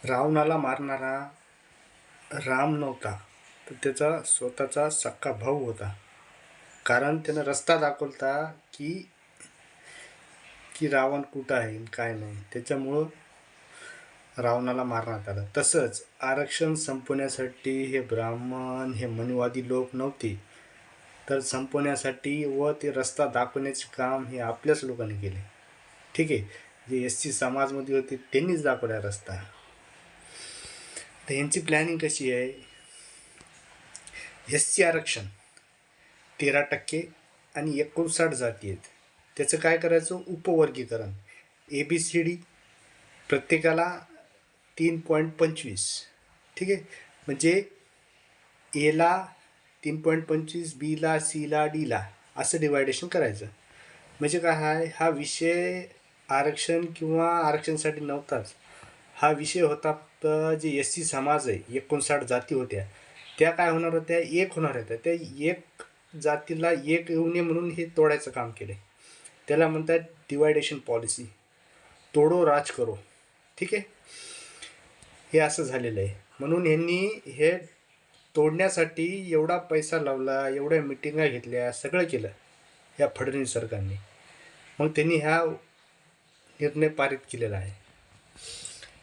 रावणाला मारणारा राम नव्हता, तर त्याचा स्वतःचा सक्का भाऊ होता. कारण त्यानं रस्ता दाखवला की की रावण कुठं आहे काय नाही, त्याच्यामुळं रावणाला मारण्यात आलं. तसंच आरक्षण संपवण्यासाठी हे ब्राह्मण हे मनुवादी लोक नव्हते, तर संपवण्यासाठी व ते रस्ता दाखवण्याचे काम हे आपल्याच लोकांनी केले. ठीक आहे, जे SC समाजमध्ये होते त्यांनीच दाखवला रस्ता. तर यांची प्लॅनिंग कशी आहे? SC आरक्षण 13% आणि 59 जाती आहेत, त्याचं काय करायचं? उपवर्गीकरण ABCD प्रत्येकाला 3.25. ठीक आहे, म्हणजे Aला 3.25, Bला, Cला, Dला असं डिवायडेशन करायचं. म्हणजे काय आहे, हा विषय आरक्षण किंवा आरक्षणासाठी नव्हताच. हा विषय होता फक्त जे SC समाज आहे, 59 जाती होत्या, त्या काय होणार होत्या? एक होणार होत्या. त्या एक जातीला एक येऊ नये म्हणून हे तोडायचं काम केले. त्याला म्हणतात डिवायडेशन पॉलिसी, तोडो राज करो. ठीक आहे, हे असं झालेलं आहे. म्हणून यांनी हे तोडण्यासाठी एवढा पैसा लावला, एवढ्या मिटिंगा घेतल्या, सगळं केलं या फडणवीस सरकारने. मग त्यांनी हा निर्णय पारित केलेला आहे.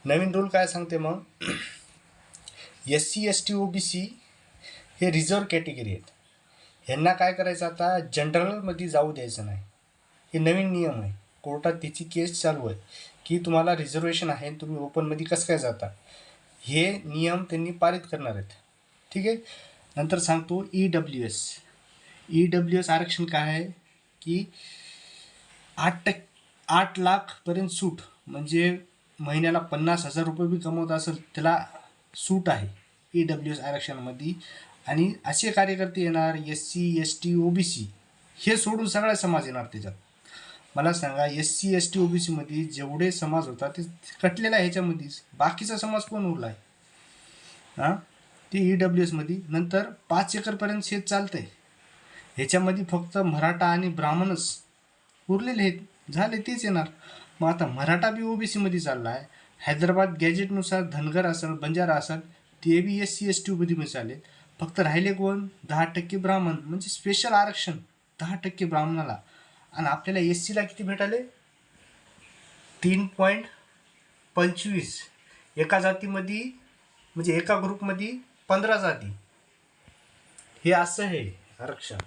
नवीन रूल काय सांगते मग? SC ST OBC हे रिझर्व्ह कॅटेगरी आहेत, ह्यांना काय करायचं? आता जनरलमध्ये जाऊ द्यायचं नाही. हे नवीन नियम आहे. कोर्टात त्याची केस चालू आहे की तुम्हाला रिझर्वेशन आहे, तुम्ही ओपनमध्ये कसं काय जाता. हे नियम त्यांनी पारित करणार आहेत. ठीक आहे. नंतर सांगतो EWS आरक्षण काय आहे की 8 लाखपर्यंत सूट, म्हणजे महिन्याला 50,000 रुपये बी कमवत असेल त्याला सूट आहे EWS आरक्षणामध्ये. आणि असे कार्यकर्ते येणार SC ST OBC हे सोडून सगळा समाज येणार त्याच्यात. मला सांगा, SC ST OBC मध्ये जेवढे समाज होता ते कटलेला आहे ह्याच्यामध्येच, बाकीचा समाज कोण उरला आहे? हां, ते EWS मध्ये. नंतर 5 एकरपर्यंत शेत चालतंय, ह्याच्यामध्ये फक्त मराठा आणि ब्राह्मणच उरलेले आहेत, झाले तेच येणार. मग आता मराठा बी OBC मध्ये चालला आहे. हैदराबाद गॅजेटनुसार धनगर असेल, बंजारा असेल, ते बी SC ST OBC मध्ये चालले. फक्त राहिले कोण? 10% ब्राह्मण, म्हणजे स्पेशल आरक्षण 10% ब्राह्मणाला. आणि आपल्याला SCला किती भेटाले? 3.25. एका जातीमध्ये, म्हणजे एका ग्रुपमध्ये 15 जाती. हे असं आहे आरक्षण.